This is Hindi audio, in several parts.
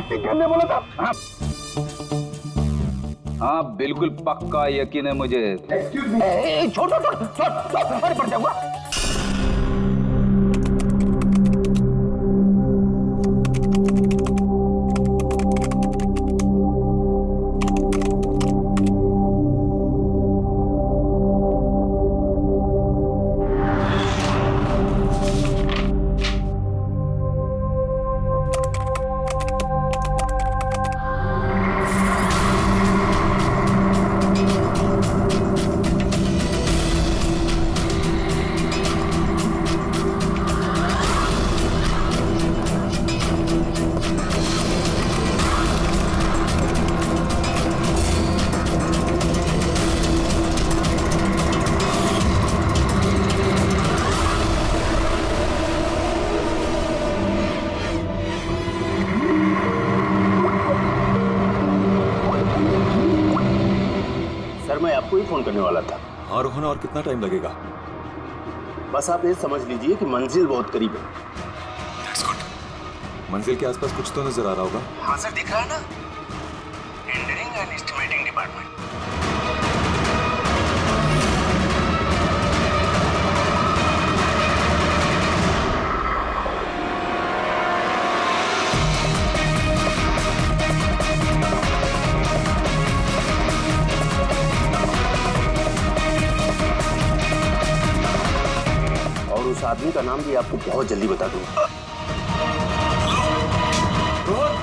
एक्टिंग करने बोला था। हाँ हाँ बिल्कुल पक्का यकीन है मुझे। Excuse me. छोड़ छोड़ छोड़ छोड़ छोड़, अरे पड़ जाऊंगा। सर मैं आपको ही फोन करने वाला था। हाँ रोहन, और कितना टाइम लगेगा? बस आप ये समझ लीजिए कि मंजिल बहुत करीब है। That's good. मंजिल के आसपास कुछ तो नजर आ रहा होगा। हाँ सर, दिख रहा है ना, टेंडरिंग एंड एस्टिमेटिंग डिपार्टमेंट। और उस आदमी का नाम भी आपको बहुत जल्दी बता दूंगा। रोहन,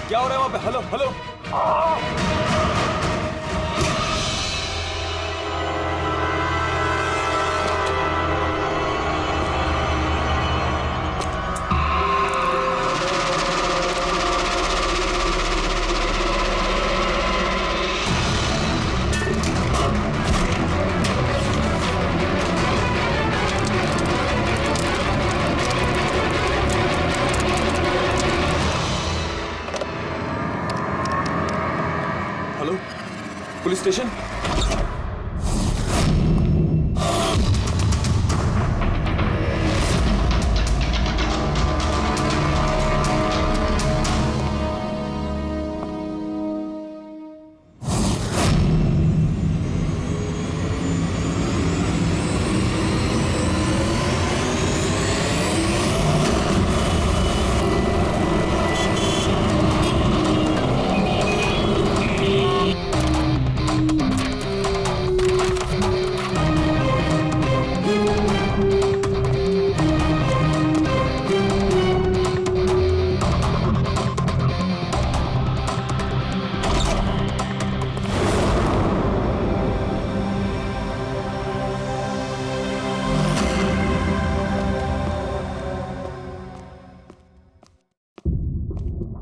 क्या हो रहा है वहां पे? Hello hello. Hello, police station.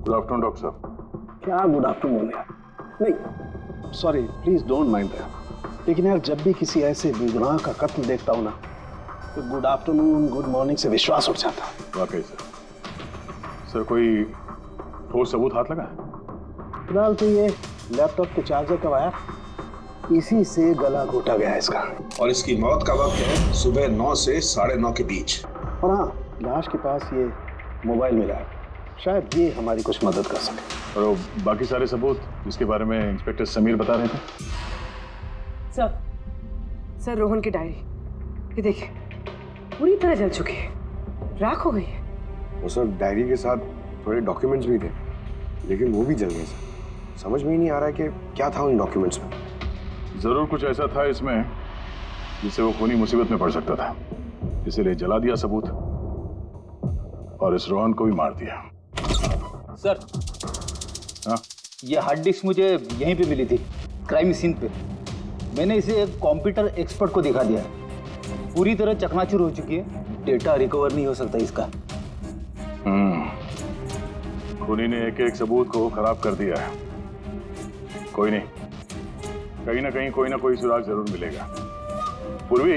Good afternoon doctor साहब। क्या गुड आफ्टरनून यार? नहीं sorry, please don't mind that. लेकिन यार जब भी किसी ऐसे बेगुनाह का कत्ल देखता हूँ ना, तो गुड आफ्टरनून गुड मॉर्निंग से विश्वास उठ जाता है। वाकई सर। सर कोई ठोस सबूत हाथ लगा? फिलहाल तो ये लैपटॉप के चार्जर का वायर, इसी से गला घोटा गया है इसका। और इसकी मौत का वक्त है सुबह 9 से 9:30 के बीच। और हाँ, लाश के पास ये मोबाइल मिला है, शायद ये हमारी कुछ मदद कर सके। और वो बाकी सारे सबूत जिसके बारे में इंस्पेक्टर समीर बता रहे थे? सर रोहन की डायरी, ये देखिए पूरी तरह जल चुकी है, राख हो गई है। वो सर डायरी के साथ थोड़े डॉक्यूमेंट्स भी थे, लेकिन वो भी जल गए सर। समझ में ही नहीं आ रहा है कि क्या था उन डॉक्यूमेंट्स में। जरूर कुछ ऐसा था इसमें जिससे वो खूनी मुसीबत में पड़ सकता था, इसीलिए जला दिया सबूत और इस रोहन को भी मार दिया। सर हाँ? ये हार्ड डिस्क मुझे यहीं पे मिली थी, क्राइम सीन पे। मैंने इसे एक कंप्यूटर एक्सपर्ट को दिखा दिया, पूरी तरह चकनाचूर हो चुकी है, डेटा रिकवर नहीं हो सकता इसका। खूनी ने एक एक सबूत को खराब कर दिया है। कोई नहीं, कहीं ना कहीं कोई ना कोई सुराग जरूर मिलेगा। पूर्वी,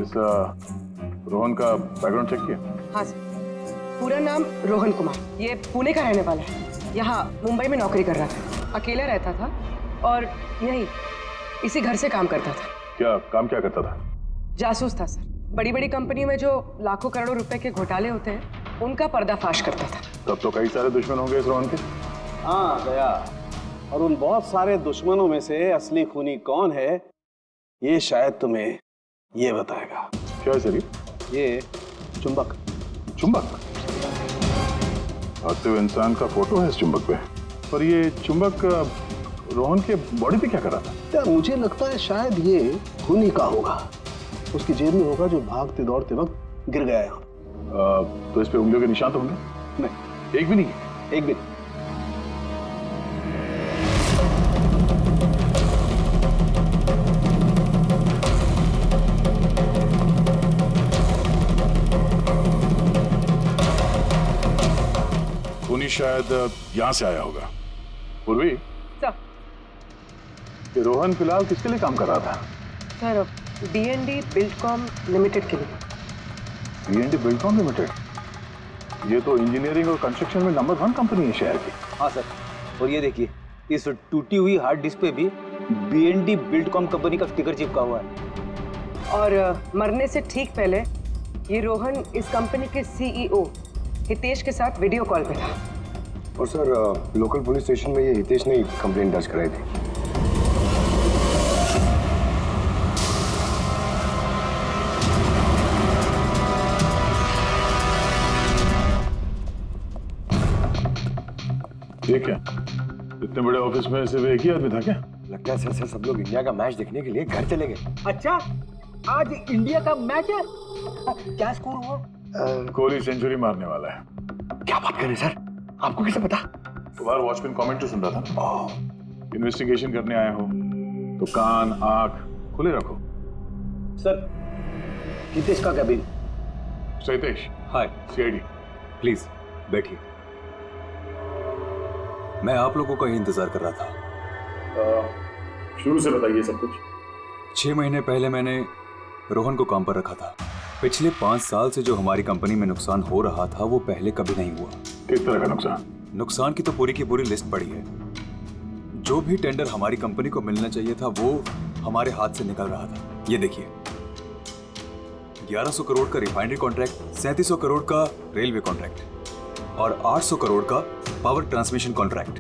इस रोहन का बैकग्राउंड चेक किया? हाँ सर, पूरा नाम रोहन कुमार, ये पुणे का रहने वाला है, यहाँ मुंबई में नौकरी कर रहा था, अकेला रहता था और यही इसी घर से काम करता था। क्या काम क्या करता था? जासूस था सर, बड़ी बड़ी कंपनियों में जो लाखों करोड़ों रुपए के घोटाले होते हैं उनका पर्दाफाश करता था। तब तो कई सारे दुश्मन होंगे इस रोहन के। हाँ दया, और उन बहुत सारे दुश्मनों में से असली खूनी कौन है ये शायद तुम्हें ये बताएगा। क्या है सर ये चुंबक। चुंबक? भागते हुए इंसान का फोटो है इस चुंबक पे, पर ये चुंबक रोहन के बॉडी पे क्या कर रहा था? यार मुझे लगता है शायद ये खूनी का होगा, उसकी जेब में होगा जो भागते दौड़ते वक्त गिर गया यहाँ। तो इस पे उंगलियों के निशान तो होंगे? नहीं, एक भी नहीं। एक भी। खूनी शायद यहाँ से आया होगा। पूर्वी, सर, ये रोहन फिलहाल किसके लिए काम कर रहा था? सर D&D बिल्डकॉम लिमिटेड के लिए। D&D Buildcom limited? ये तो इंजीनियरिंग और कंस्ट्रक्शन में नंबर 1 कंपनी है शहर की। हाँ सर, और ये देखिए इस टूटी हुई हार्ड डिस्क पे भी B&D बिल्डकॉम कंपनी का स्टिकर चिपका हुआ है। और मरने से ठीक पहले ये रोहन इस कंपनी के CEO हितेश के साथ वीडियो कॉल पे था। और सर लोकल पुलिस स्टेशन में ये हितेश ने कंप्लेंट दर्ज कराई थी। ये क्या? इतने बड़े ऑफिस में सिर्फ एक ही आदमी था क्या? लगता है सर सब लोग इंडिया का मैच देखने के लिए घर चले गए। अच्छा, आज इंडिया का मैच है? क्या स्कोर हुआ? कोहली सेंचुरी मारने वाला है। क्या बात कर रहे हैं सर, आपको कैसे पता? तुम्हारा वॉचमैन कमेंट्री सुन रहा था। इन्वेस्टिगेशन करने आए हो तो कान आंख खुले रखो। सर, हितेश का कैबिन। सहितेश, हाय, CID। प्लीज बैठिए। मैं आप लोगों का ही इंतजार कर रहा था। शुरू से बताइए सब कुछ। 6 महीने पहले मैंने रोहन को काम पर रखा था। पिछले 5 साल से जो हमारी कंपनी में नुकसान हो रहा था वो पहले कभी नहीं हुआ। किस तरह का नुकसान? नुकसान की तो पूरी की पूरी लिस्ट पड़ी है। जो भी टेंडर हमारी कंपनी को मिलना चाहिए था वो हमारे हाथ से निकल रहा था। ये देखिए, 1100 करोड़ का रिफाइनरी कॉन्ट्रैक्ट, 3700 करोड़ का रेलवे कॉन्ट्रैक्ट और 800 करोड़ का पावर ट्रांसमिशन कॉन्ट्रैक्ट।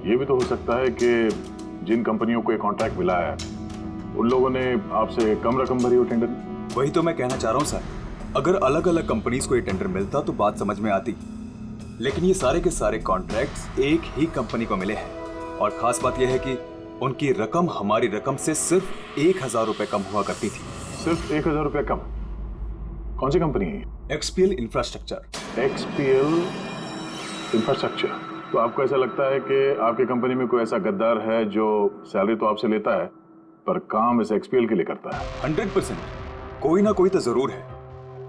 ये भी तो हो सकता है कि जिन कंपनियों को ये कॉन्ट्रैक्ट मिला है उन लोगों ने आपसे कम रकम भरी हो टेंडर में। वही तो मैं कहना चाह रहा हूँ सर, अगर अलग अलग कंपनीज को ये टेंडर मिलता तो बात समझ में आती, लेकिन ये सारे के सारे कॉन्ट्रैक्ट्स एक ही कंपनी को मिले हैं। और खास बात यह है कि उनकी रकम हमारी रकम से सिर्फ 1000 रुपए कम हुआ करती थी। सिर्फ 1000 रुपया कम? कौन सी कंपनी है? XPL infrastructure. XPL infrastructure. तो आपको ऐसा लगता है कि आपकी कंपनी में कोई ऐसा गद्दार है जो सैलरी तो आपसे लेता है पर काम इस XPL के लिए करता है? 100% कोई ना कोई तो जरूर है।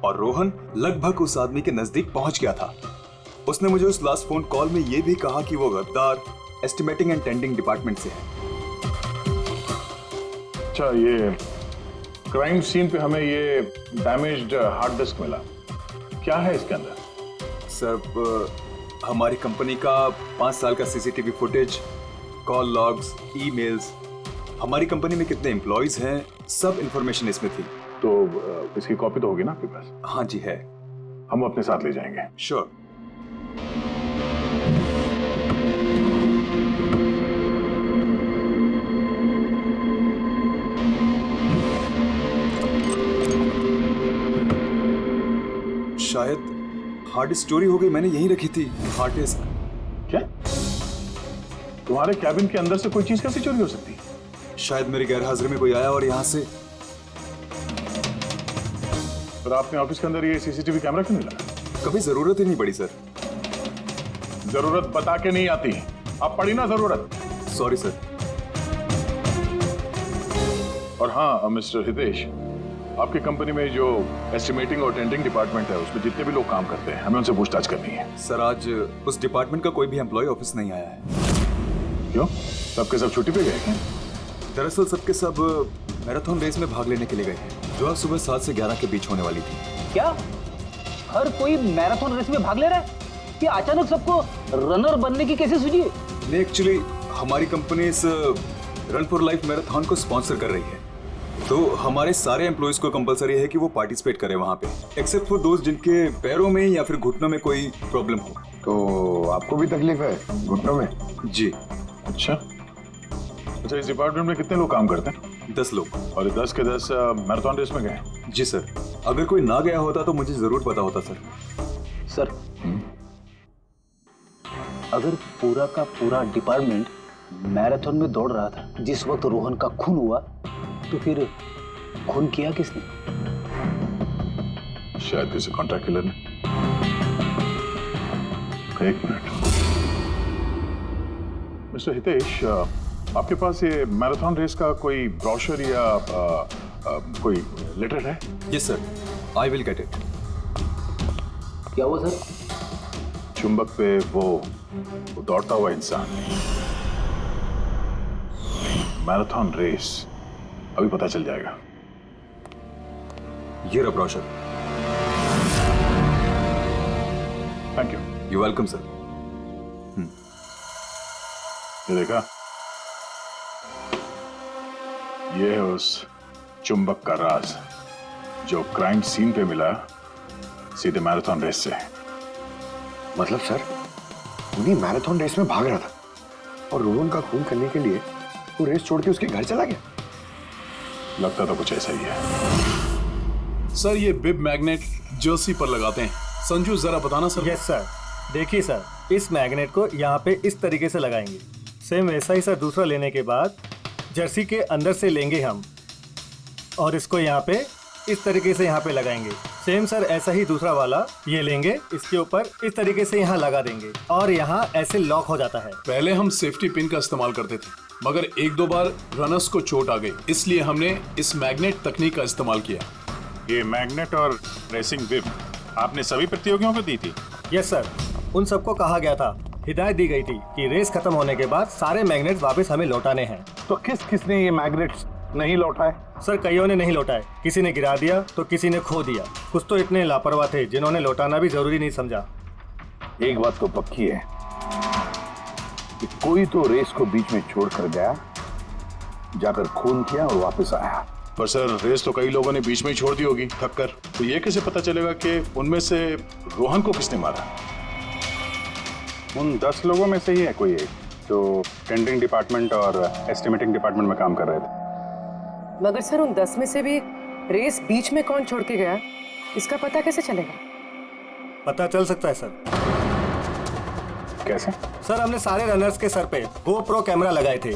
और रोहन लगभग उस आदमी के नजदीक पहुंच गया था। उसने मुझे उस लास्ट फोन कॉल में यह भी कहा कि वो गद्दार एस्टिमेटिंग एंड टेंडिंग डिपार्टमेंट से है। अच्छा, ये क्राइम सीन पे हमें ये डैमेज्ड हार्ड डिस्क मिला, क्या है इसके अंदर? सर, हमारी कंपनी का 5 साल का CCTV footage, call logs, emails, हमारी कंपनी में कितने एम्प्लॉयज हैं, सब इंफॉर्मेशन इसमें थी। तो इसकी कॉपी तो होगी ना आपके पास? हाँ जी है। हम अपने साथ ले जाएंगे। श्योर। शायद हार्ड डिस्क चोरी हो गई, मैंने यहीं रखी थी हार्ड डिस्क। क्या? तुम्हारे कैबिन के अंदर से कोई चीज कैसे चोरी हो सकती है? शायद मेरी गैरहाजिरी में कोई आया और यहाँ से। पर आपने ऑफिस के अंदर ये CCTV कैमरा क्यों नहीं लगा? कभी जरूरत ही नहीं पड़ी सर। जरूरत बता के नहीं आती, अब पड़ी ना जरूरत। Sorry sir. और हाँ मिस्टर हितेश, आपकी कंपनी में जो एस्टिमेटिंग और टेंडिंग डिपार्टमेंट है उसमें जितने भी लोग काम करते हैं हमें उनसे पूछताछ करनी है। सर, आज उस डिपार्टमेंट का कोई भी एम्प्लॉय ऑफिस नहीं आया है। क्यों? सबके सब छुट्टी पे गए क्या? दरअसल सबके सब मैराथन रेस में भाग लेने के लिए गए हैं जो आज सुबह 7 से 11 के बीच होने वाली थी। क्या हर कोई मैराथन रेस में भाग ले रहा है? कि अचानक सबको रनर बनने की कैसे सूझी? नहीं, एक्चुअली हमारी कंपनी इस रन फॉर लाइफ मैराथन को स्पॉन्सर कर रही है। तो हमारे सारे एम्प्लॉयज को कंपलसरी है कि वो पार्टिसिपेट करें वहाँ पे, एक्सेप्ट फॉर दोस्त जिनके पैरों में या फिर घुटनों में कोई प्रॉब्लम हो। तो आपको भी तकलीफ है घुटनों में? जी। अच्छा, इस डिपार्टमेंट में कितने लोग काम करते हैं? 10 लोग। और ये 10 के 10 मैराथन रेस में गए? जी सर, अगर कोई ना गया होता तो मुझे जरूर पता होता सर। सर, अगर पूरा का पूरा डिपार्टमेंट मैराथन में दौड़ रहा था जिस वक्त रोहन का खून हुआ, तो फिर खून किया किसने? शायद किसी कॉन्ट्रैक्ट किलर ने। एक मिनट मिस्टर हितेश, आपके पास ये मैराथन रेस का कोई ब्रोशर या कोई लेटर है? Yes sir, I will get it. क्या हुआ सर? चुंबक पे वो दौड़ता हुआ इंसान, मैराथन रेस, अभी पता चल जाएगा। ये रहा brochure. Thank you. You welcome sir. ये देखा, ये है उस चुंबक का राज जो क्राइम सीन पे मिला सीधे मैराथन रेस से। मतलब सर, उन्हीं मैराथन रेस में भाग रहा था और रोहन का खून करने के लिए वो रेस छोड़ के उसके घर चला गया। लगता तो कुछ ऐसा ही है। सर, ये बिब मैग्नेट जर्सी पर लगाते हैं। संजू, जरा बताना सर। यस सर, देखिए सर, इस मैग्नेट को यहाँ पे इस तरीके से लगाएंगे। सेम वैसा ही सर दूसरा लेने के बाद जर्सी के अंदर से लेंगे हम और इसको यहाँ पे इस तरीके से यहाँ पे लगाएंगे। सेम सर ऐसा ही दूसरा वाला ये लेंगे, इसके ऊपर इस तरीके से यहाँ लगा देंगे और यहाँ ऐसे लॉक हो जाता है। पहले हम सेफ्टी पिन का इस्तेमाल करते थे, मगर एक दो बार रनर्स को चोट आ गई, इसलिए हमने इस मैग्नेट तकनीक का इस्तेमाल किया। ये मैग्नेट और रेसिंग बिब आपने सभी प्रतियोगियों को दी थी? यस सर, उन सबको कहा गया था, हिदायत दी गई थी कि रेस खत्म होने के बाद सारे मैग्नेट्स वापस हमें लौटाने हैं। तो किसने ये मैग्नेट्स नहीं लौटाए? सर, कईयों ने नहीं लौटाए, किसी ने गिरा दिया तो किसी ने खो दिया। कुछ तो इतने लापरवाह थे जिन्होंने लौटाना भी जरूरी नहीं समझा। एक बात तो पक्की है कि कोई तो रेस को बीच में छोड़कर गया, जाकर खून किया और वापस आया। पर सर, रेस तो कई लोगों ने बीच में ही छोड़ दी होगी थक कर, तो ये कैसे पता चलेगा कि उनमें से रोहन को किसने मारा? उन 10 लोगों में से ही है कोई एक जो टेंडरिंग डिपार्टमेंट और एस्टिमेटिंग डिपार्टमेंट में काम कर रहे थे। मगर सर, उन 10 में से भी रेस बीच में कौन छोड़ के गया, इसका पता कैसे चलेगा? पता चल सकता है सर। कैसे? सर, हमने सारे रनर्स के सर पे GoPro कैमरा लगाए थे,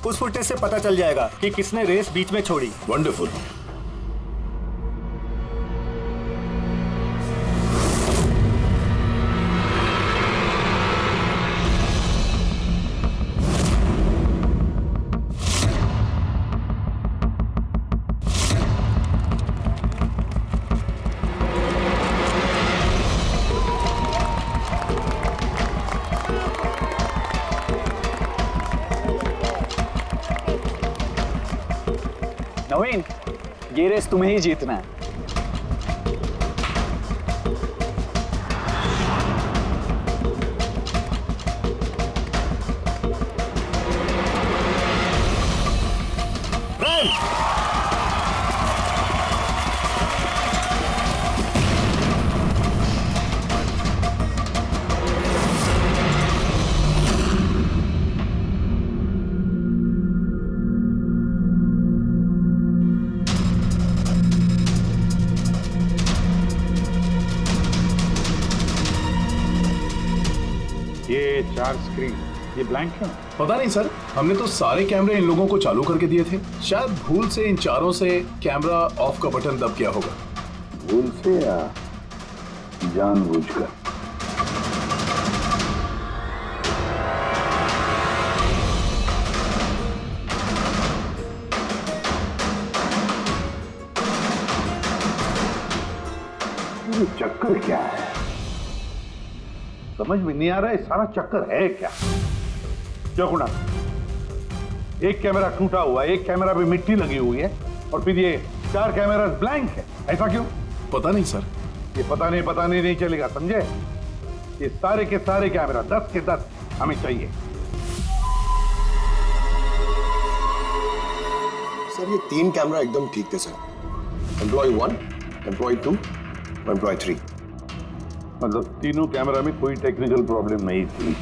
उस फुटेज से पता चल जाएगा कि किसने रेस बीच में छोड़ी। वंडरफुल। नवीन, ये रेस तुम्हें ही जीतना है। ये 4 स्क्रीन, ये ब्लैंक क्यों? पता नहीं सर, हमने तो सारे कैमरे इन लोगों को चालू करके दिए थे। शायद भूल से इन चारों से कैमरा ऑफ का बटन दब गया होगा। भूल से या जानबूझकर? ये चक्कर क्या है? समझ में नहीं आ रहा है, सारा चक्कर है क्या? क्यों कुणाल? एक कैमरा टूटा हुआ है, एक कैमरा पे मिट्टी लगी हुई है और फिर ये 4 कैमरा ब्लैंक है, ऐसा क्यों? पता नहीं सर। ये पता नहीं चलेगा, समझे? ये सारे के सारे कैमरा 10 के 10 हमें चाहिए। सर ये 3 कैमरा एकदम ठीक थे सर। Employ 1, employ 2, employ 3। मतलब तीनों कैमरा में कोई टेक्निकल प्रॉब्लम नहीं थी।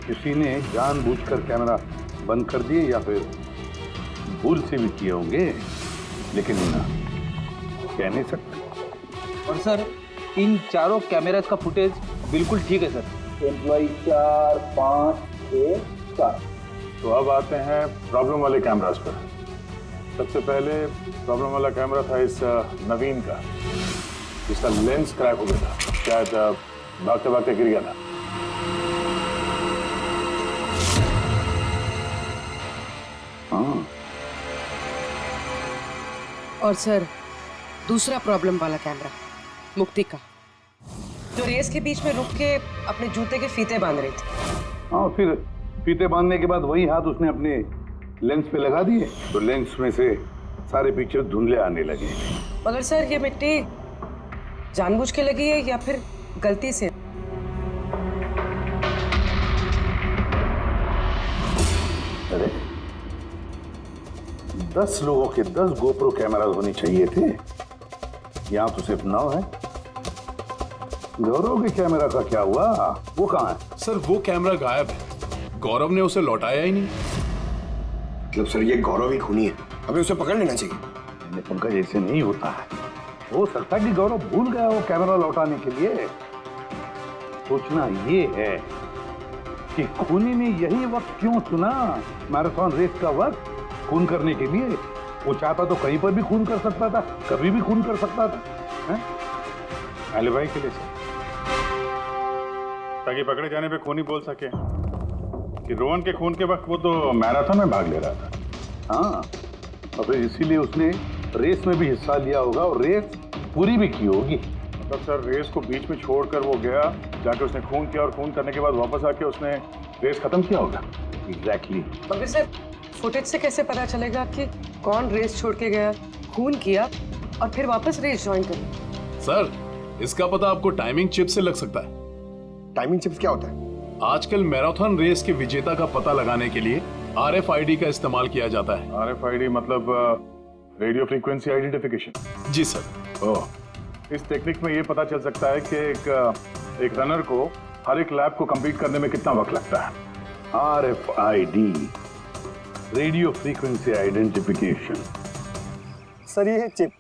किसी ने जानबूझकर कैमरा बंद कर दिए या फिर भूल से भी किए होंगे, लेकिन कह नहीं सकते। और सर इन चारों कैमरास का फुटेज बिल्कुल ठीक है सर। एम्प्लॉय 4, 5, 6, 4। तो अब आते हैं प्रॉब्लम वाले कैमरास पर। सबसे पहले प्रॉब्लम वाला कैमरा था इस नवीन का, जिसका लेंस क्रैक हो गया था, शायद भागते भागते गिर गया था। हाँ। और सर दूसरा प्रॉब्लम वाला कैमरा मुक्ति का, जो रेस के बीच में रुक के अपने जूते के फीते बांध रही थी। हाँ, फिर फीते बांधने के बाद वही हाथ उसने अपने लेंस पे लगा दिए, तो लेंस में से सारे पिक्चर धुंधले आने लगे। मगर सर ये मिट्टी जानबूझ के लगी है या फिर गलती से? अरे 10 लोगों के 10 गोप्रो कैमरा होने चाहिए थे, यहाँ तो सिर्फ 9 है। गौरव के कैमरा का क्या हुआ? वो कहाँ है? सर वो कैमरा गायब है, गौरव ने उसे लौटाया ही नहीं। मतलब सर ये गौरव ही खूनी है, हमें उसे पकड़ लेना चाहिए। पंकज ऐसे नहीं होता है, हो सकता है कि गौरव भूल गया हो कैमरा लौटाने के लिए। सोचना ये है कि खूनी ने यही वक्त क्यों चुना, मैराथन रेस का वक्त खून करने के लिए। वो चाहता तो कहीं पर भी खून कर सकता था, कभी भी खून कर सकता था। एलिबाई के लिए सर, ताकि पकड़े जाने पे खूनी बोल सके कि रोहन के खून के वक्त वो तो मैराथन में भाग ले रहा था। हाँ, और फिर इसीलिए उसने रेस में भी हिस्सा लिया होगा और रेस पूरी भी की होगी। मतलब सर रेस को बीच में छोड़कर वो गया, जाके उसने खून किया और खून करने के बाद वापस आके उसने रेस खत्म किया होगा। एग्जैक्टली। मगर सर फुटेज से कैसे पता चलेगा कि कौन रेस छोड़ के गया, खून किया और फिर वापस रेस ज्वाइन कर? सर इसका पता आपको टाइमिंग चिप से लग सकता है। टाइमिंग चिप्स क्या होता है? आजकल मैराथन रेस के विजेता का पता लगाने के लिए RFID का इस्तेमाल किया जाता है। RFID मतलब रेडियो फ्रीक्वेंसी आइडेंटिफिकेशन। जी सर। ओह, इस टेक्निक में ये पता चल सकता है कि एक रनर को हर एक लैप को कंप्लीट करने में कितना वक्त लगता है। RFID, radio frequency identification. Sir ये है चिप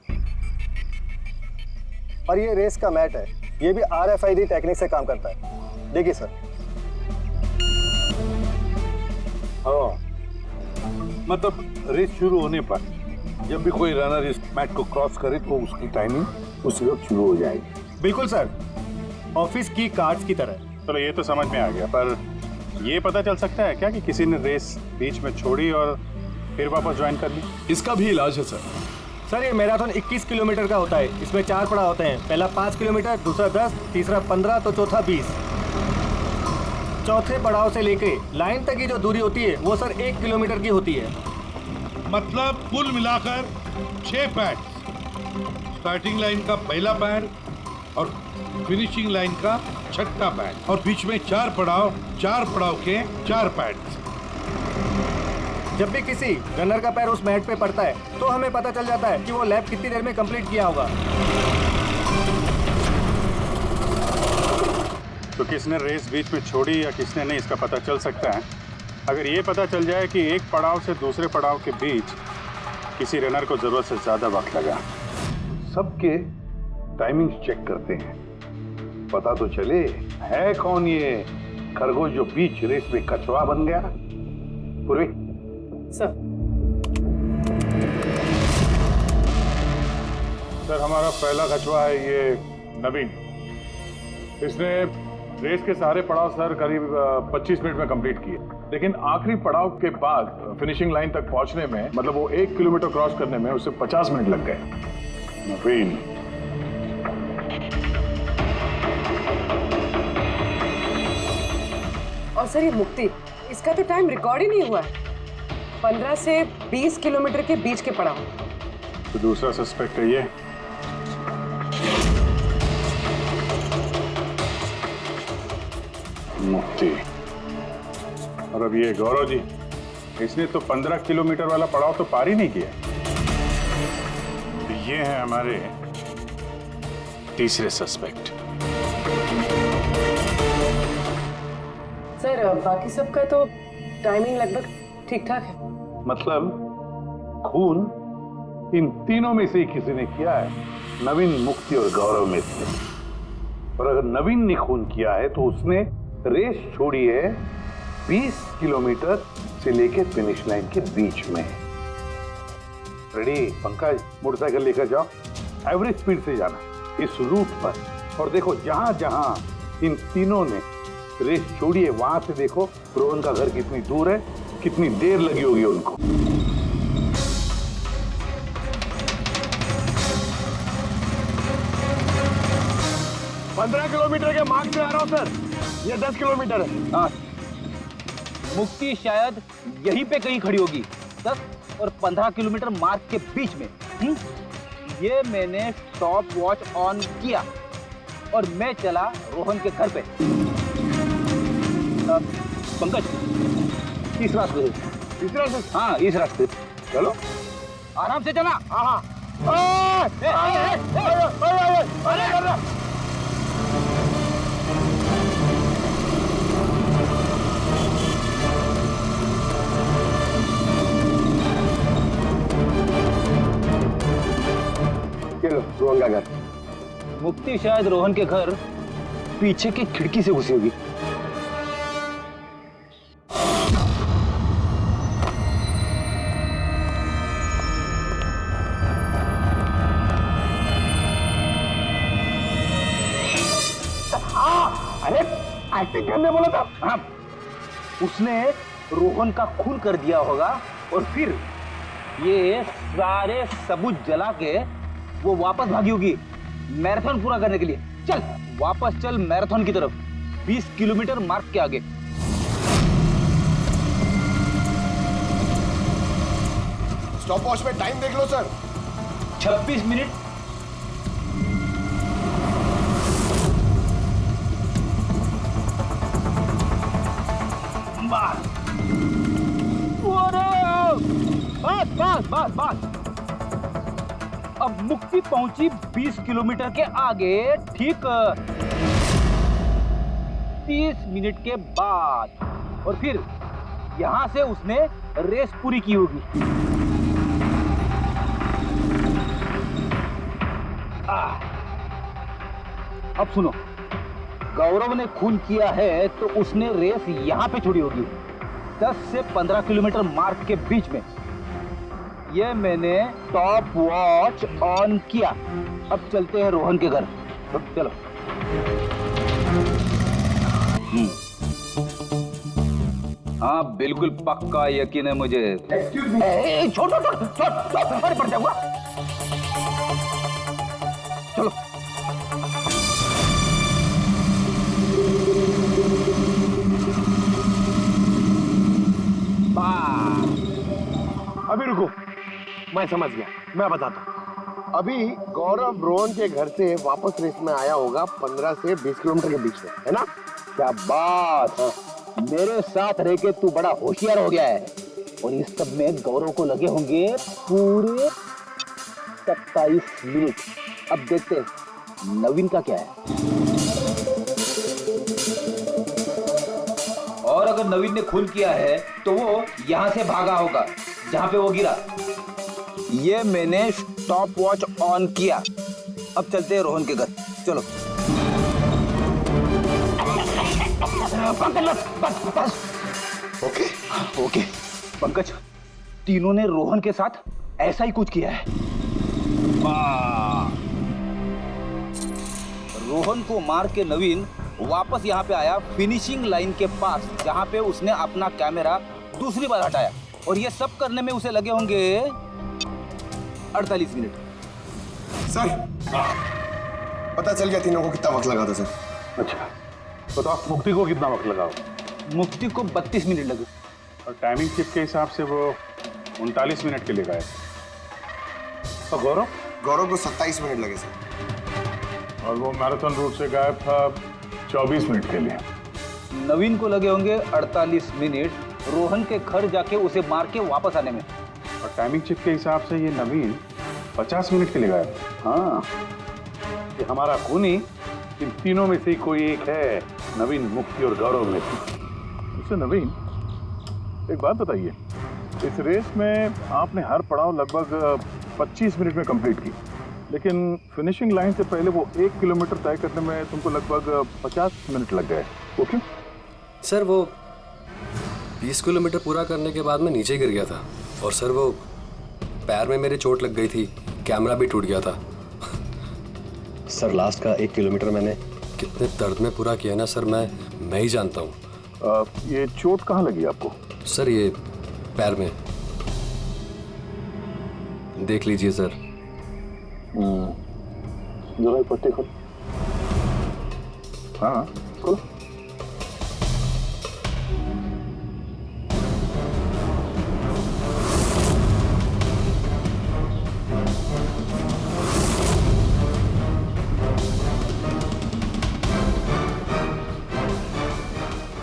और ये रेस का मैट है, ये भी RFID टेक्निक से काम करता है। देखिए सर। हाँ, मतलब रेस शुरू होने पर जब भी कोई रनर इस मैट को क्रॉस करे तो उसकी टाइमिंग उसी वक्त शुरू हो जाएगी। बिल्कुल सर, ऑफिस की कार्ड्स की तरह। चलो ये तो समझ में आ गया, पर ये पता चल सकता है क्या कि किसी ने रेस बीच में छोड़ी और फिर वापस ज्वाइन कर ली? इसका भी इलाज है सर। सर ये मैराथन 21 किलोमीटर का होता है, इसमें 4 पड़ाव होते हैं। पहला 5 किलोमीटर, दूसरा 10, तीसरा 15 तो चौथा 20। चौथे पड़ाव से लेके लाइन तक की जो दूरी होती है वो सर 1 किलोमीटर की होती है। मतलब कुल मिलाकर 6 पैड, स्टार्टिंग लाइन का पहला पैड और फिनिशिंग लाइन का छठा पैड, और बीच में 4 पड़ाव के 4 पैड। जब भी किसी रनर का पैर उस मैट पे पड़ता है तो हमें पता चल जाता है कि वो लैप कितनी देर में कंप्लीट किया होगा। तो किसने रेस बीच में छोड़ी या किसने नहीं, इसका पता चल सकता है अगर ये पता चल जाए कि एक पड़ाव से दूसरे पड़ाव के बीच किसी रनर को जरूरत से ज्यादा वक्त लगा। सबके टाइमिंग चेक करते हैं, पता तो चले है कौन ये खरगोश जो बीच रेस में कछुआ बन गया। पूर्वी सर। सर हमारा पहला कछुआ है ये नवीन। इसने रेस के सारे पड़ाव सर करीब 25 मिनट में कंप्लीट किए, लेकिन आखिरी पड़ाव के बाद फिनिशिंग लाइन तक पहुंचने में, मतलब वो 1 किलोमीटर क्रॉस करने में उसे 50 मिनट लग गए। नवीन और सर ये मुक्ति, इसका तो टाइम रिकॉर्ड ही नहीं हुआ है। 15 से 20 किलोमीटर के बीच के पड़ाव। तो दूसरा सस्पेक्ट है ये। मुक्ति। और अब ये गौरव जी, इसने तो 15 किलोमीटर वाला पड़ाव तो पार ही नहीं किया। ये है हमारे तीसरे सस्पेक्ट। सर बाकी सबका तो टाइमिंग लगभग ठीक ठाक है। मतलब खून इन तीनों में से ही किसी ने किया है, नवीन, मुक्ति और गौरव में से। और अगर नवीन ने खून किया है तो उसने रेस छोड़ी है 20 किलोमीटर से लेकर फिनिश लाइन के बीच में। रेडी पंकज, मोटरसाइकिल लेकर जाओ, एवरेज स्पीड से जाना इस रूट पर। और देखो जहां जहां इन तीनों ने रेस छोड़ी है वहां से देखो रोहन का घर कितनी दूर है, कितनी देर लगी होगी उनको। 15 किलोमीटर के मार्ग पे आ रहा हूँ सर, ये 10 किलोमीटर है। हाँ, मुक्ति शायद यहीं पे कहीं खड़ी होगी, 10 और 15 किलोमीटर मार्ग के बीच में। ये मैंने स्टॉप वॉच ऑन किया और मैं चला रोहन के घर पे। पंकज, इस रास्ते से। इस रास्ते? हाँ, इस रास्ते। चलो आराम से चला। हाँ रोहन का घर। मुक्ति शायद रोहन के घर पीछे की खिड़की से घुसी होगी। अरे एक्टिंग करने बोला था। हाँ, उसने रोहन का खून कर दिया होगा और फिर ये सारे सबूत जला के वो वापस भागी होगी मैराथन पूरा करने के लिए। चल वापस चल मैराथन की तरफ, 20 किलोमीटर मार्ग के आगे। स्टॉप वॉच में टाइम देख लो सर। 26 मिनट। बस बस बस। अब मुक्ति पहुंची 20 किलोमीटर के आगे, ठीक 30 मिनट के बाद। और फिर यहां से उसने रेस पूरी की होगी। अब सुनो, गौरव ने खून किया है तो उसने रेस यहां पे छोड़ी होगी, 10 से 15 किलोमीटर मार्ग के बीच में। ये मैंने टॉप वॉच ऑन किया। अब चलते हैं रोहन के घर। चलो। हाँ, बिल्कुल पक्का यकीन है मुझे। छोड़ छोड़ छोड़ छोड़, अरे पड़ जाऊंगा। चलो। अभी रुको, मैं समझ गया, मैं बताता हूँ। अभी गौरव रोहन के घर से वापस रेस में आया होगा 15 से 20 किलोमीटर के बीच में, है ना? क्या बात है, मेरे साथ रह के तू बड़ा होशियार हो गया है। और इस सब में गौरव को लगे होंगे पूरे 27 मिनट। अब देखते हैं नवीन का क्या है। और अगर नवीन ने खून किया है तो वो यहाँ से भागा होगा जहाँ पे वो गिरा। ये मैंने स्टॉप वॉच ऑन किया। अब चलते हैं रोहन के घर। चलो। बस बस। Okay okay. पंकज, तीनों ने रोहन के साथ ऐसा ही कुछ किया है। रोहन को मार के नवीन वापस यहाँ पे आया फिनिशिंग लाइन के पास, जहाँ पे उसने अपना कैमरा दूसरी बार हटाया। और ये सब करने में उसे लगे होंगे 48 मिनट। सर, पता चल गया तीनों को कितना वक्त लगा था सर। अच्छा बताओ, मुक्ति को कितना वक्त लगा? मुक्ति को 32 मिनट लगे। और टाइमिंग चिप के हिसाब से वो 39 मिनट के लिए गए। तो गौरव? गौरव को 27 मिनट लगे सर। और वो मैराथन रूट से गायब था 24 मिनट के लिए। नवीन को लगे होंगे 48 मिनट रोहन के घर जाके उसे मार के वापस आने में। और टाइमिंग चिप के हिसाब से ये नवीन 50 मिनट के लिए गायब। हाँ, ये हमारा खूनी इन तीनों में से ही कोई एक है, नवीन, मुक्ति और गौरव में से। उससे नवीन, एक बात बताइए, इस रेस में आपने हर पड़ाव लगभग 25 मिनट में कंप्लीट की, लेकिन फिनिशिंग लाइन से पहले वो 1 किलोमीटर तय करने में तुमको लगभग 50 मिनट लग गए। वो क्यों? सर वो 20 किलोमीटर पूरा करने के बाद मैं नीचे गिर गया था और सर वो पैर में मेरे चोट लग गई थी, कैमरा भी टूट गया था। सर लास्ट का 1 किलोमीटर मैंने कितने दर्द में पूरा किया ना सर, मैं ही जानता हूँ। ये चोट कहाँ लगी आपको? सर ये पैर में, देख लीजिए सर। जरा पट्टी खोल। हाँ खोलो।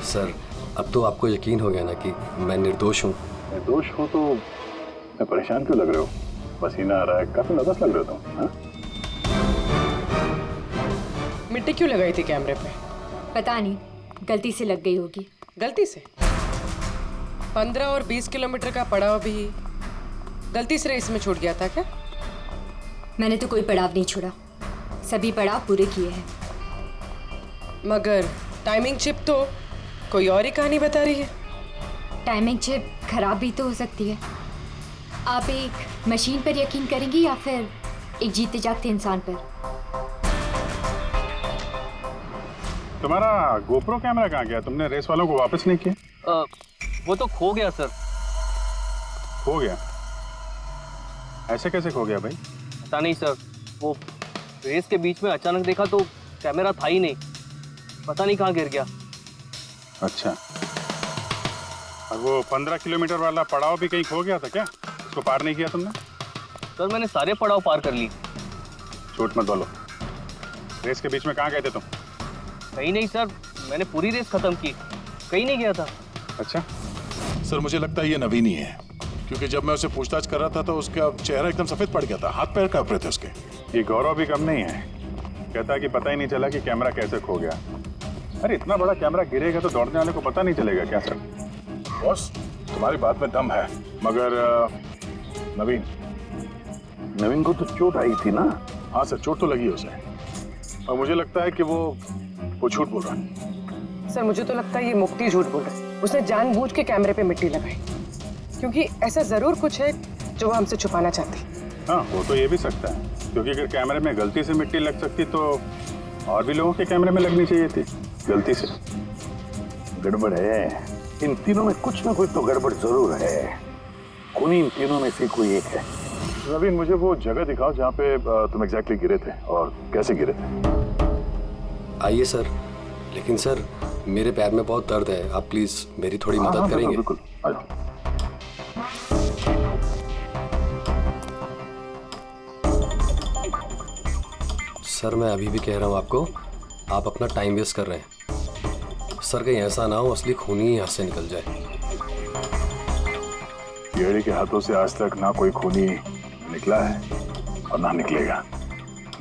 सर अब तो आपको यकीन हो गया ना कि मैं निर्दोष हूँ। निर्दोष हो तो मैं परेशान क्यों लग रहे हो? पसीना आ रहा है, काफी नर्वस लग रहे हो तुम। हाँ? मिट्टी क्यों लगाई थी कैमरे पे? पता नहीं, गलती से लग गई होगी। गलती से? 15 और 20 किलोमीटर का पड़ाव भी गलती से रेस में छूट गया था क्या? मैंने तो कोई पड़ाव नहीं छोड़ा, सभी पड़ाव पूरे किए हैं। मगर टाइमिंग चिप तो कोई और ही कहानी बता रही है। टाइमिंग चिप खराब भी तो हो सकती है। आप एक मशीन पर यकीन करेंगे या फिर एक जीते जागते इंसान पर? तुम्हारा गोप्रो कैमरा कहाँ गया? तुमने रेस वालों को वापस नहीं किया? वो तो खो गया सर। खो गया? ऐसे कैसे खो गया भाई? पता नहीं सर, वो रेस के बीच में अचानक देखा तो कैमरा था ही नहीं, पता नहीं कहाँ गिर गया। अच्छा, और वो 15 किलोमीटर वाला पड़ाव भी कहीं खो गया था क्या? उसको पार नहीं किया तुमने? सर मैंने सारे पड़ाव पार कर लिए। झूठ मत बोलो, रेस के बीच में कहाँ गए थे तुम? कहीं नहीं सर, मैंने पूरी रेस खत्म की, कहीं नहीं गया था। अच्छा सर मुझे लगता है ये नवीन ही है, क्योंकि जब मैं उसे पूछताछ कर रहा था तो उसका चेहरा एकदम सफेद पड़ गया था, हाथ पैर कांप रहे थे उसके। ये गौरव भी कम नहीं है, कहता है कि पता ही नहीं चला कि कैमरा कैसे खो गया। अरे इतना बड़ा कैमरा गिरेगा तो दौड़ने वाले को पता नहीं चलेगा क्या सर? बॉस तुम्हारी बात में दम है, मगर नवीन को तो चोट आई थी ना? हाँ सर, चोट तो लगी है उसे, और मुझे लगता है कि वो झूठ बोल रहा है। सर मुझे तो लगता है ये मुक्ति झूठ बोल रहा है। उसने जानबूझ के कैमरे पे मिट्टी लगाई, क्योंकि ऐसा जरूर कुछ है जो वो हमसे छुपाना चाहती। हाँ हो तो ये भी सकता है, क्योंकि अगर कैमरे में गलती से मिट्टी लग सकती तो और भी लोगों के कैमरे में लगनी चाहिए थी गलती से। गड़बड़ है, इन तीनों में कुछ ना कुछ तो गड़बड़ जरूर है। खूनी इन तीनों में से कोई एक है। नवीन मुझे वो जगह दिखाओ जहाँ पे तुम एग्जैक्टली गिरे थे और कैसे गिरे थे। आइए सर, लेकिन सर मेरे पैर में बहुत दर्द है, आप प्लीज मेरी थोड़ी मदद करेंगे? बिल्कुल, आ जाओ। सर मैं अभी भी कह रहा हूँ आपको, आप अपना टाइम वेस्ट कर रहे हैं। सर कहीं ऐसा ना हो असली खूनी ही यहाँ से निकल जाए। येड़ी के हाथों से आज तक ना कोई खूनी निकला है और ना निकलेगा,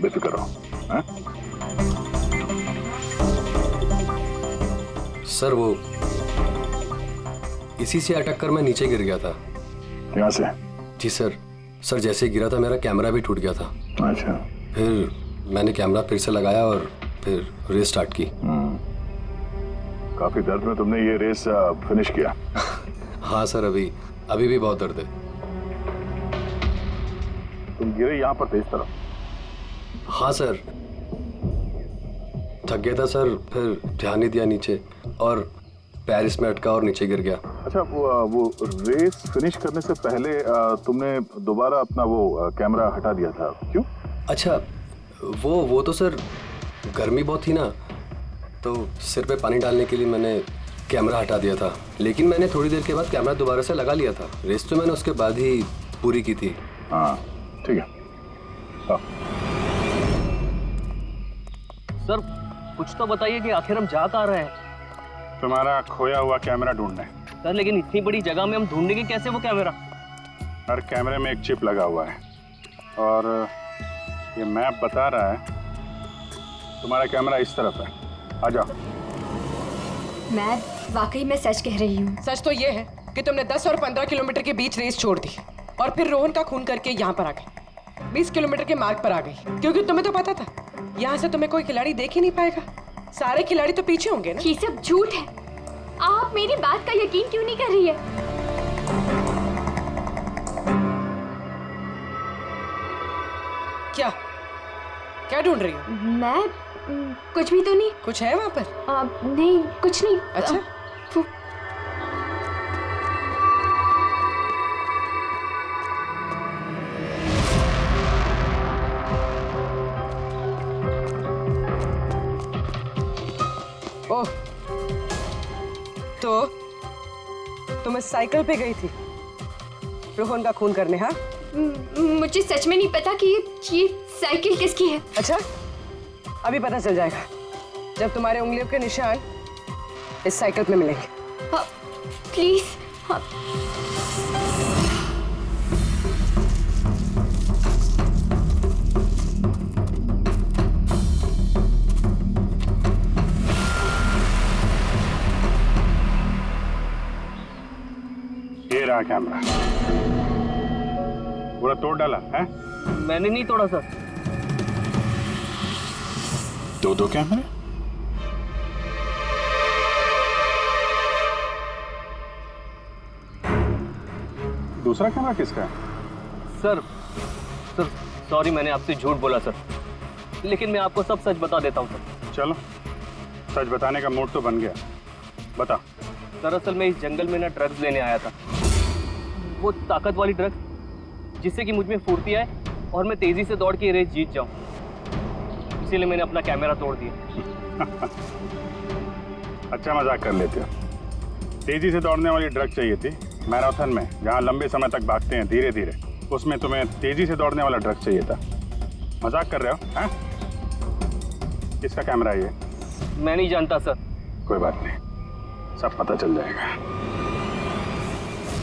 बेफिक्र रहो। हाँ? सर वो इसी से अटक कर मैं नीचे गिर गया था। यहाँ से? जी सर। सर जैसे ही गिरा था मेरा कैमरा भी टूट गया था। अच्छा। फिर मैंने कैमरा फिर से लगाया और फिर रेस स्टार्ट की। काफी दर्द में तुमने ये रेस फिनिश किया? हाँ सर, अभी भी बहुत दर्द है। तुम गिरे यहाँ पर तेज तरफ? हाँ सर, थक गया था सर, फिर ध्यान नहीं दिया नीचे और पैर इसमें अटका और नीचे गिर गया। अच्छा, वो रेस फिनिश करने से पहले तुमने दोबारा अपना वो कैमरा हटा दिया था, क्यों? अच्छा, वो तो सर गर्मी बहुत थी ना, तो सिर पे पानी डालने के लिए मैंने कैमरा हटा दिया था, लेकिन मैंने थोड़ी देर के बाद कैमरा दोबारा से लगा लिया था। रेस तो मैंने उसके बाद ही पूरी की थी। हाँ ठीक है। सर कुछ तो बताइए कि आखिर हम जा कहाँ रहे हैं? तुम्हारा खोया हुआ कैमरा ढूंढने। सर लेकिन इतनी बड़ी जगह में हम ढूंढेंगे कैसे वो कैमरा? हर कैमरे में एक चिप लगा हुआ है और ये मैप बता रहा है तुम्हारा कैमरा इस तरफ है। आ जाओ। मैं वाकई में सच कह रही हूँ। सच तो ये है कि तुमने 10 और 15 किलोमीटर के बीच रेस छोड़ दी और फिर रोहन का खून करके यहाँ पर आ गई। 20 किलोमीटर के मार्ग पर आ गई, क्योंकि तुम्हें तो पता था यहाँ से तुम्हें कोई खिलाड़ी देख ही नहीं पाएगा। सारे खिलाड़ी तो पीछे होंगे ना। ये सब झूठ है। आप मेरी बात का यकीन क्यों नहीं कर रही है? क्या क्या ढूंढ रही हो? मैं कुछ भी तो नहीं। कुछ है वहाँ पर? नहीं, कुछ नहीं। अच्छा। ओह, तो तुम इस साइकिल पे गई थी रोहन का खून करने? हाँ, मुझे सच में नहीं पता कि ये साइकिल किसकी है। अच्छा, अभी पता चल जाएगा जब तुम्हारे उंगलियों के निशान इस साइकिल पे मिलेंगे। प्लीज। ये रहा कैमरा। पूरा तोड़ डाला है? मैंने नहीं तोड़ा सर। दो कैमरे? दूसरा कैमरा किसका है? सर सॉरी, मैंने आपसे झूठ बोला सर, लेकिन मैं आपको सब सच बता देता हूँ सर। चलो, सच बताने का मूड तो बन गया। बता। दरअसल मैं इस जंगल में ना ड्रग्स लेने आया था, वो ताकत वाली ड्रग्स जिससे कि मुझ में फुर्ती आए और मैं तेजी से दौड़ के ये रेस जीत जाऊं। इसीलिए मैंने अपना कैमरा तोड़ दिया। अच्छा मजाक कर लेते हो। तेजी से दौड़ने वाली ड्रग चाहिए थी मैराथन में, जहाँ लंबे समय तक भागते हैं धीरे धीरे, उसमें तुम्हें तेजी से दौड़ने वाला ड्रग चाहिए था। मजाक कर रहे हो? हैं? किसका कैमरा है ये? मैं नहीं जानता सर। कोई बात नहीं, सब पता चल जाएगा।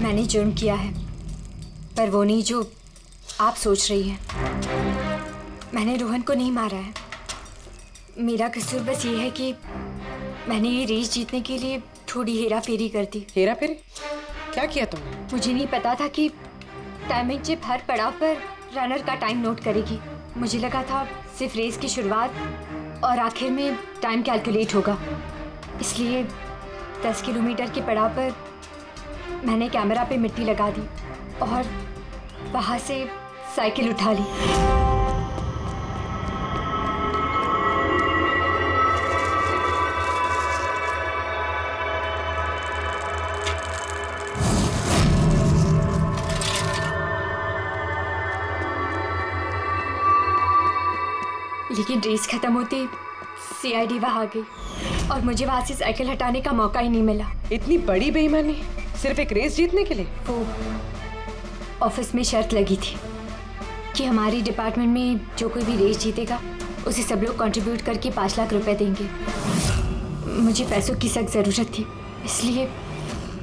मैंने जुर्म किया है, पर वो नहीं जो आप सोच रही हैं। मैंने रोहन को नहीं मारा है। मेरा कसूर बस ये है कि मैंने ये रेस जीतने के लिए थोड़ी हेरा फेरी कर दी। हेरा फेरी? क्या किया तुमने? मुझे नहीं पता था कि टाइमिंग चिप हर पड़ाव पर रनर का टाइम नोट करेगी। मुझे लगा था सिर्फ रेस की शुरुआत और आखिर में टाइम कैलकुलेट होगा। इसलिए 10 किलोमीटर के पड़ाव पर मैंने कैमरा पे मिट्टी लगा दी और वहाँ से साइकिल उठा ली। लेकिन रेस खत्म होते सीआईडी वहाँ आ गई और मुझे वहाँ से साइकिल हटाने का मौका ही नहीं मिला। इतनी बड़ी बेईमानी सिर्फ एक रेस जीतने के लिए? वो ऑफिस में शर्त लगी थी कि हमारी डिपार्टमेंट में जो कोई भी रेस जीतेगा उसे सब लोग कंट्रीब्यूट करके 5 लाख रुपए देंगे। मुझे पैसों की सख्त जरूरत थी, इसलिए।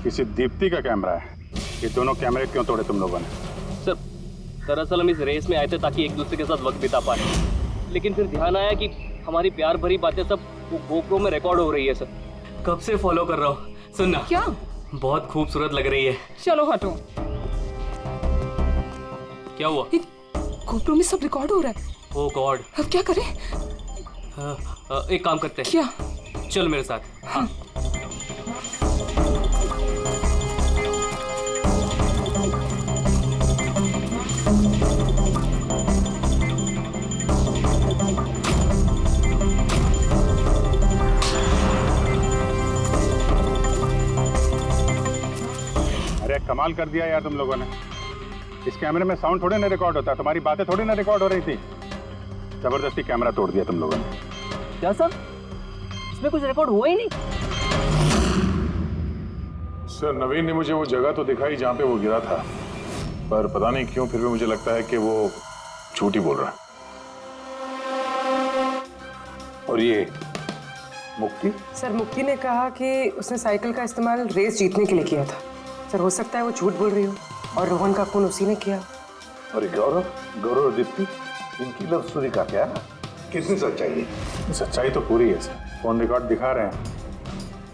किसी दीप्ति का कैमरा है? ये दोनों कैमरे क्यों तोड़े तुम लोगों ने? सर, दरअसल हम इस रेस में आए थे ताकि एक दूसरे के साथ वक्त बिता पाए, लेकिन फिर ध्यान आया कि हमारी प्यार भरी बातें सब वो गोप्रो में रिकॉर्ड हो रही है। सर, कब से फॉलो कर रहा हूँ। सुनना, क्या बहुत खूबसूरत लग रही है। चलो हटो। क्या हुआ? गोप्रो में सब रिकॉर्ड हो रहा है। ओह गॉड, अब क्या करें? एक काम करते हैं। क्या? चल मेरे साथ। हाँ। अरे कमाल कर दिया यार तुम लोगों ने। इस कैमरे में साउंड थोड़ी ना रिकॉर्ड होता, तुम्हारी बातें थोड़ी ना रिकॉर्ड हो रही थी। जबरदस्ती कैमरा तोड़ दिया तुम लोगों ने। क्या सर? इसमें कुछ रिकॉर्ड हुआ ही नहीं। सर, नवीन ने मुझे वो जगह तो दिखाई जहाँ पे वो गिरा था, पर पता नहीं क्यों फिर भी मुझे लगता है कि वो झूठ ही बोल रहा है। और ये मुक्ति? सर, मुक्ति ने कहा कि उसने साइकिल का इस्तेमाल रेस जीतने के लिए किया था। सर, हो सकता है वो झूठ बोल रही हो और रोहन का खून उसी ने किया। और ये गौरव गौरव और दीप्ति, इनकी लव स्टोरी का क्या? कितनी सच्चाई है? सच्चाई तो पूरी है सर, फोन रिकॉर्ड दिखा रहे हैं।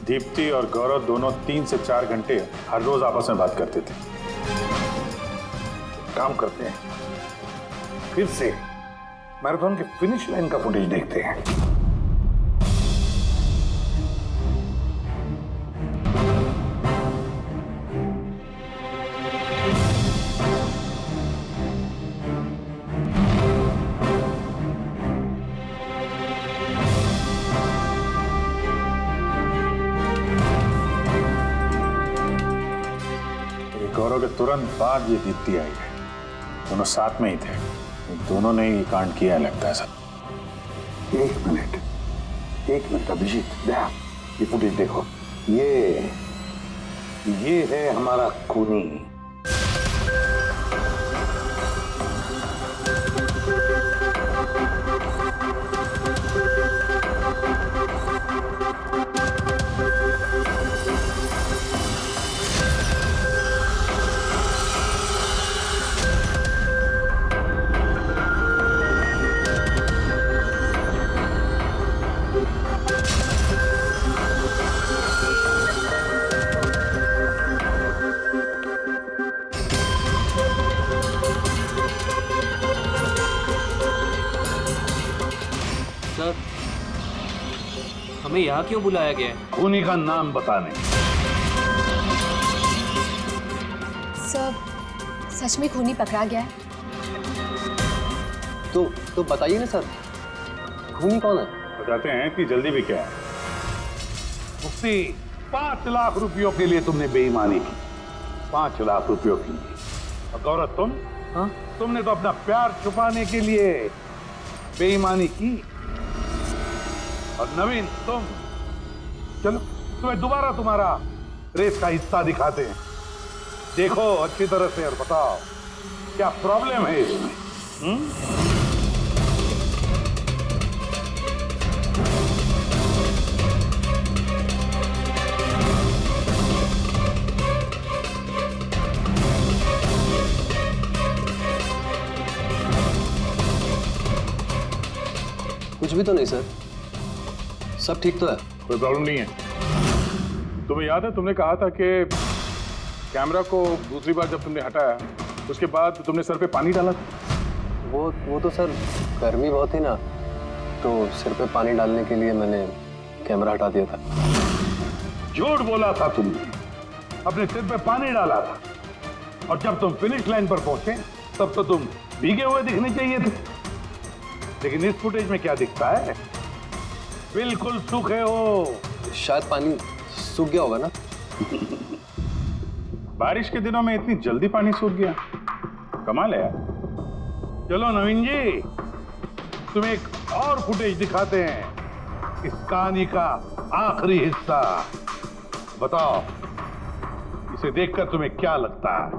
दीप्ति और गौरव दोनों 3 से 4 घंटे हर रोज आपस में बात करते थे। काम करते हैं, फिर से मैराथन के फिनिश लाइन का फुटेज देखते हैं। गौरव के तुरंत बाद ये दीप्ति आई है, दोनों साथ में ही थे। दोनों ने ही कांड किया है लगता है सर। एक मिनट अभिजीत, ये फुटेज देखो। ये है हमारा खूनी। सर, हमें यहाँ क्यों बुलाया गया है? खूनी का नाम बताने। सर, सच में खूनी पकड़ा गया है? तो बताइए ना सर, खूनी कौन है? बताते हैं कि जल्दी भी क्या है। मुफ्ती, 5 लाख रुपयों के लिए तुमने बेईमानी की। 5 लाख रुपयों की। और गौरव तुम? हाँ? तुमने तो अपना प्यार छुपाने के लिए बेईमानी की। और नवीन तुम? चलो तुम्हें दोबारा तुम्हारा रेस का हिस्सा दिखाते हैं। देखो अच्छी तरह से और बताओ क्या प्रॉब्लम है इसमें। कुछ भी तो नहीं सर, सब ठीक तो है। कोई प्रॉब्लम नहीं है। तुम्हें याद है तुमने कहा था कि कैमरा को दूसरी बार जब तुमने हटाया उसके बाद तुमने सर पे पानी डाला था? वो तो सर गर्मी बहुत थी ना, तो सिर पे पानी डालने के लिए मैंने कैमरा हटा दिया था। झूठ बोला था तुमने, अपने सिर पे पानी डाला था। और जब तुम फिनिश लाइन पर पहुंचे तब तो तुम भीगे हुए दिखने चाहिए थे। लेकिन इस फुटेज में क्या दिखता है? बिल्कुल सूखे हो। शायद पानी सूख गया होगा ना। बारिश के दिनों में इतनी जल्दी पानी सूख गया, कमाल है यार। चलो नवीन जी, तुम्हें एक और फुटेज दिखाते हैं, इस कहानी का आखिरी हिस्सा। बताओ इसे देखकर तुम्हें क्या लगता है?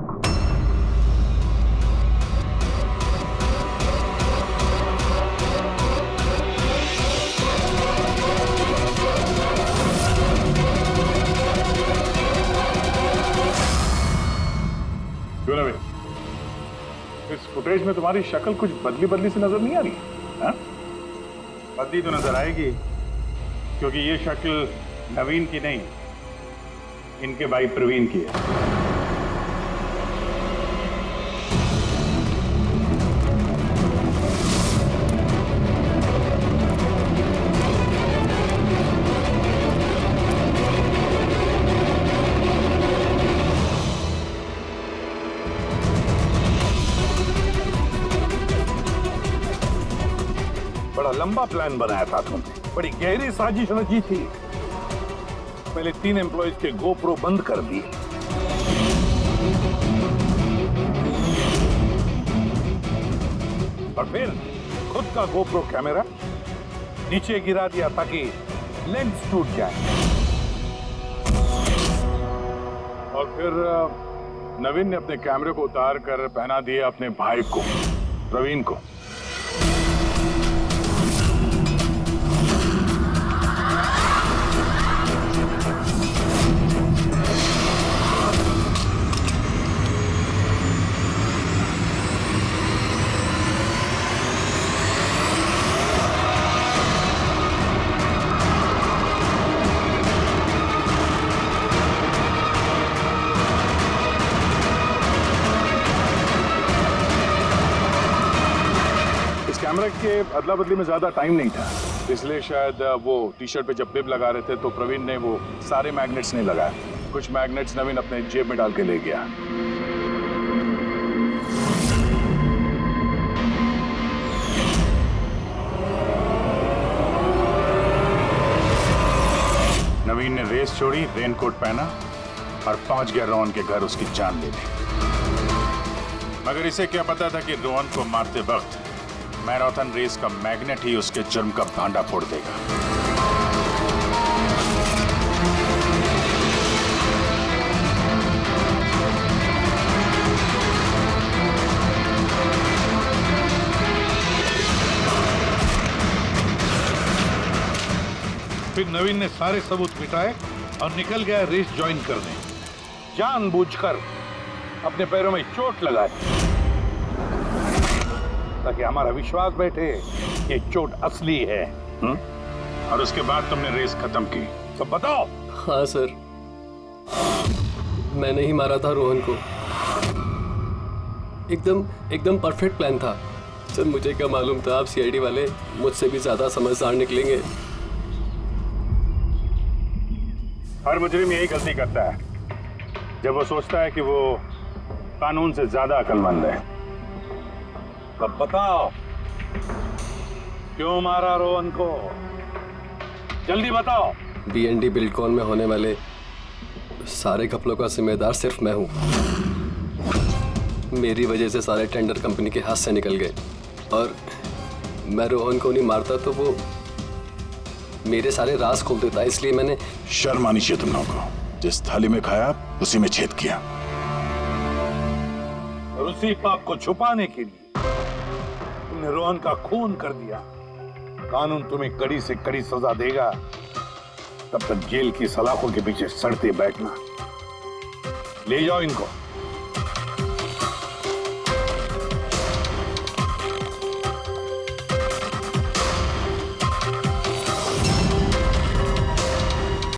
क्यों नवीन, इस फुटेज में तुम्हारी शक्ल कुछ बदली बदली सी नजर नहीं आ रही? हाँ? बदली तो नजर आएगी, क्योंकि ये शक्ल नवीन की नहीं, इनके भाई प्रवीण की है। बड़ा लंबा प्लान बनाया था तुमने, बड़ी गहरी साजिश रची थी। पहले 3 एम्प्लॉइज के गोप्रो बंद कर दिए, और फिर खुद का गोप्रो कैमरा नीचे गिरा दिया ताकि लेंस टूट जाए। और फिर नवीन ने अपने कैमरे को उतार कर पहना दिया अपने भाई को, प्रवीण को। के अदला बदली में ज्यादा टाइम नहीं था, इसलिए शायद वो टी शर्ट पे जब बिब लगा रहे थे तो प्रवीण ने वो सारे मैग्नेट्स नहीं लगाए। कुछ मैग्नेट्स नवीन अपने जेब में डाल के ले गया। नवीन ने रेस छोड़ी, रेनकोट पहना और पहुंच गया रोहन के घर उसकी जान लेने। मगर इसे क्या पता था कि रोहन को मारते वक्त मैराथन रेस का मैग्नेट ही उसके जुर्म का भांडा फोड़ देगा। फिर नवीन ने सारे सबूत मिटाए और निकल गया रेस ज्वाइन करने, जानबूझकर अपने पैरों में चोट लगाए ताकि हमारा विश्वास बैठे कि चोट असली है। और उसके बाद तुमने रेस खत्म की, तो बताओ। हाँ सर, मैंने ही मारा था रोहन को। एकदम परफेक्ट प्लान था सर। मुझे क्या मालूम था आप सीआईडी वाले मुझसे भी ज्यादा समझदार निकलेंगे। हर मुजरिम यही गलती करता है जब वो सोचता है कि वो कानून से ज्यादा अक्लमंद है। अब बताओ क्यों मारा रोहन को, जल्दी बताओ। बीएनडी बिल्डकॉन में होने वाले सारे घपलों का जिम्मेदार सिर्फ मैं हूं। मेरी वजह से सारे टेंडर कंपनी के हाथ से निकल गए और मैं रोहन को नहीं मारता तो वो मेरे सारे राज खोल देता, इसलिए मैंने। शर्म आनी चाहिए तुम लोगों को। जिस थाली में खाया उसी में छेद किया। और उसी पाप को छुपाने के लिए तुमने रोहन का खून कर दिया। कानून तुम्हें कड़ी से कड़ी सजा देगा, तब तक जेल की सलाखों के पीछे सड़ते बैठना। ले जाओ इनको।